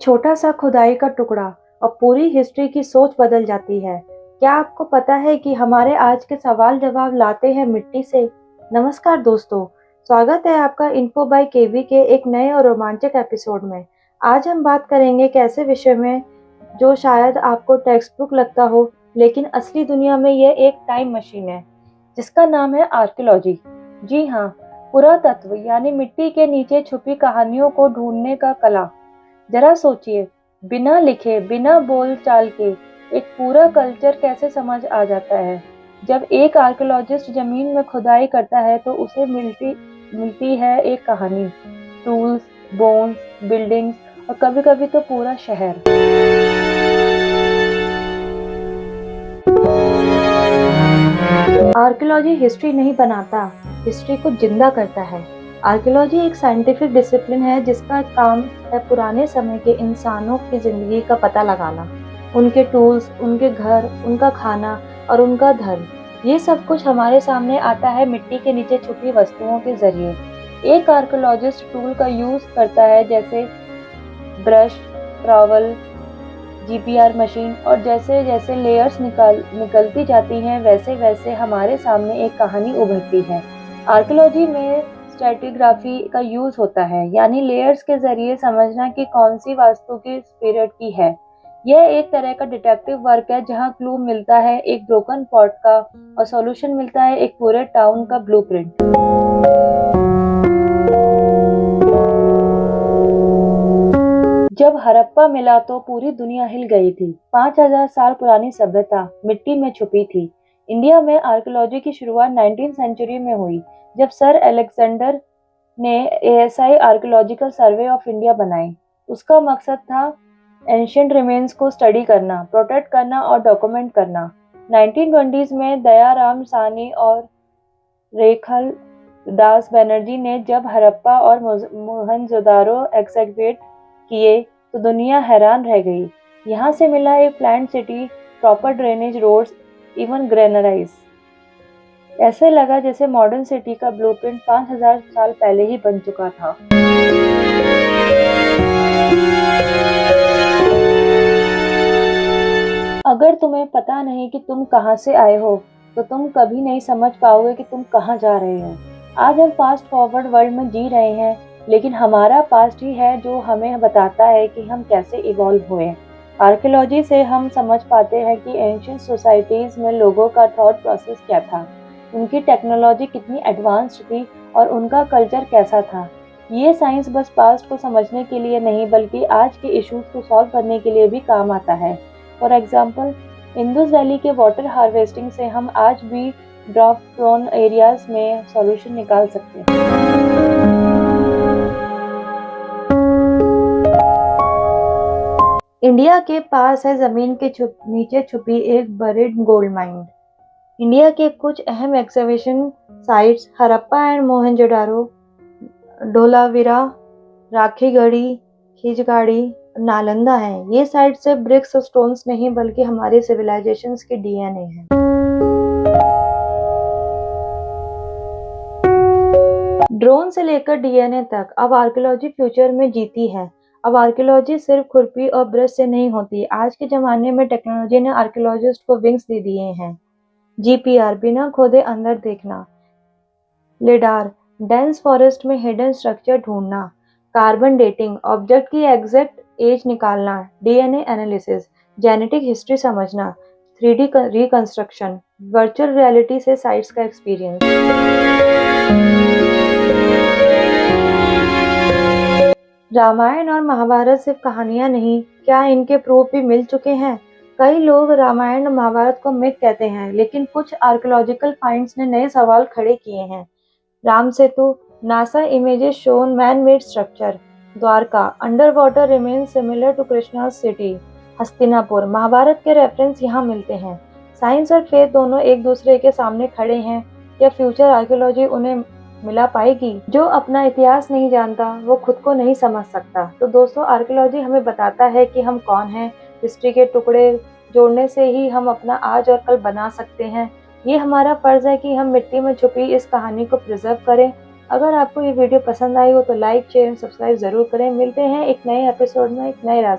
छोटा सा खुदाई का टुकड़ा और पूरी हिस्ट्री की सोच बदल जाती है। क्या आपको पता है कि हमारे आज के सवाल जवाब लाते हैं मिट्टी से? नमस्कार दोस्तों, स्वागत है आपका इन्फो बाय केवी के एक नए और रोमांचक एपिसोड में। आज हम बात करेंगे एक ऐसे विषय में जो शायद आपको टेक्स्ट बुक लगता हो, लेकिन असली दुनिया में यह एक टाइम मशीन है जिसका नाम है आर्कियोलॉजी। जी हाँ, पुरातत्व यानी मिट्टी के नीचे छुपी कहानियों को ढूंढने का कला। जरा सोचिए, बिना लिखे, बिना बोलचाल के एक पूरा कल्चर कैसे समझ आ जाता है। जब एक आर्कियोलॉजिस्ट जमीन में खुदाई करता है तो उसे मिलती है एक कहानी, टूल्स, बोन्स, बिल्डिंग्स और कभी-कभी तो पूरा शहर। आर्कियोलॉजी हिस्ट्री नहीं बनाता, हिस्ट्री को जिंदा करता है। आर्कियोलॉजी एक साइंटिफिक डिसिप्लिन है जिसका काम है पुराने समय के इंसानों की जिंदगी का पता लगाना, उनके टूल्स, उनके घर, उनका खाना और उनका धर्म। ये सब कुछ हमारे सामने आता है मिट्टी के नीचे छुपी वस्तुओं के जरिए। एक आर्कियोलॉजिस्ट टूल का यूज करता है जैसे ब्रश, ट्रॉवल, जीपीआर मशीन, और जैसे जैसे लेयर्स निकलती जाती हैं वैसे वैसे हमारे सामने एक कहानी उभरती है। आर्कियोलॉजी में स्ट्रैटिग्राफी का यूज होता है, यानी लेयर्स के जरिए समझना कि कौन सी वास्तु किस पीरियड की है। यह एक तरह का डिटेक्टिव वर्क है जहां क्लू मिलता है एक ब्रोकन पॉट का और सॉल्यूशन मिलता है एक पूरे टाउन का ब्लूप्रिंट। जब हड़प्पा मिला तो पूरी दुनिया हिल गई थी। 5000 साल पुरानी सभ्यता मिट्टी में छुपी थी। इंडिया में आर्कियोलॉजी की शुरुआत 19वीं सेंचुरी में हुई, जब सर अलेक्जेंडर ने ASI archaeological survey of India बनाई। उसका मकसद था एंशिएंट रिमेन्स को स्टडी करना, प्रोटेक्ट करना और डॉक्यूमेंट करना। 1920s में दयाराम सानी और रेखल दास बनर्जी ने जब हड़प्पा और मोहनजोदारो एक्सकैवेट किए तो दुनिया हैरान रह गई। यहाँ से मिला एक planned city, proper drainage roads, even granaries. ऐसे लगा जैसे मॉडर्न सिटी का ब्लूप्रिंट 5000 साल पहले ही बन चुका था। अगर तुम्हें पता नहीं कि तुम कहां से आए हो, तो तुम कभी नहीं समझ पाओगे कि तुम कहां जा रहे हो। आज हम फास्ट फॉरवर्ड वर्ल्ड में जी रहे हैं, लेकिन हमारा पास्ट ही है जो हमें बताता है कि हम कैसे इवॉल्व हुए। आर्कियोलॉजी से हम समझ पाते हैं कि एंशिएंट सोसाइटीज में लोगों का थॉट प्रोसेस क्या था, उनकी टेक्नोलॉजी कितनी एडवांस्ड थी और उनका कल्चर कैसा था। ये साइंस बस पास्ट को समझने के लिए नहीं, बल्कि आज के इश्यूज को सॉल्व करने के लिए भी काम आता है। फॉर एग्जाम्पल, इंडस वैली के वाटर हार्वेस्टिंग से हम आज भी ड्रॉप प्रोन एरियाज में सॉल्यूशन निकाल सकते हैं। इंडिया के पास है जमीन के नीचे छुपी एक बरीड गोल्ड माइन। इंडिया के कुछ अहम excavation sites Harappa and Mohenjodaro, Dholavira, Rakhigarhi, खिजगाड़ी, नालंदा है। ये साइट से ब्रिक्स और स्टोन्स नहीं, बल्कि हमारे सिविलाइजेशंस के डीएनए है। ड्रोन से लेकर डीएनए तक, अब आर्कियोलॉजी फ्यूचर में जीती है। अब आर्कियोलॉजी सिर्फ खुरपी और ब्रश से नहीं होती। आज के जमाने में टेक्नोलॉजी ने आर्कियोलॉजिस्ट को विंग्स दे दिए हैं। जीपीआर, बिना खोदे अंदर देखना। लिडार, डेंस फॉरेस्ट में हिडन स्ट्रक्चर ढूंढना। कार्बन डेटिंग, ऑब्जेक्ट की एग्जैक्ट एज निकालना। डीएनए एनालिसिस, जेनेटिक हिस्ट्री समझना। 3D रिकंस्ट्रक्शन, वर्चुअल रियलिटी से साइट्स का एक्सपीरियंस। रामायण और महाभारत सिर्फ कहानियां नहीं, क्या इनके प्रूफ भी मिल चुके हैं? कई लोग रामायण और महाभारत को मिथ कहते हैं, लेकिन कुछ आर्कियोलॉजिकल फाइंड्स ने नए सवाल खड़े किए हैं। Ram Setu, NASA images shown man-made structure. Dwarka, under water remains similar to Krishna city. Hastinapur, Mahabharata के रेफरेंस यहाँ मिलते हैं। साइंस और फेथ दोनों एक दूसरे के सामने खड़े हैं। क्या फ्यूचर आर्कियोलॉजी उन्हें मिला पाएगी? जो अपना इतिहास नहीं जानता वो खुद को नहीं समझ सकता। तो दोस्तों, आर्कियोलॉजी हमें बताता है कि हम कौन हैं। हिस्ट्री के टुकड़े जोड़ने से ही हम अपना आज और कल बना सकते हैं। ये हमारा फर्ज है कि हम मिट्टी में छुपी इस कहानी को प्रिजर्व करें अगर आपको ये वीडियो पसंद आई हो तो लाइक, शेयर एंड सब्सक्राइब ज़रूर करें। मिलते हैं एक नए एपिसोड में एक नए राज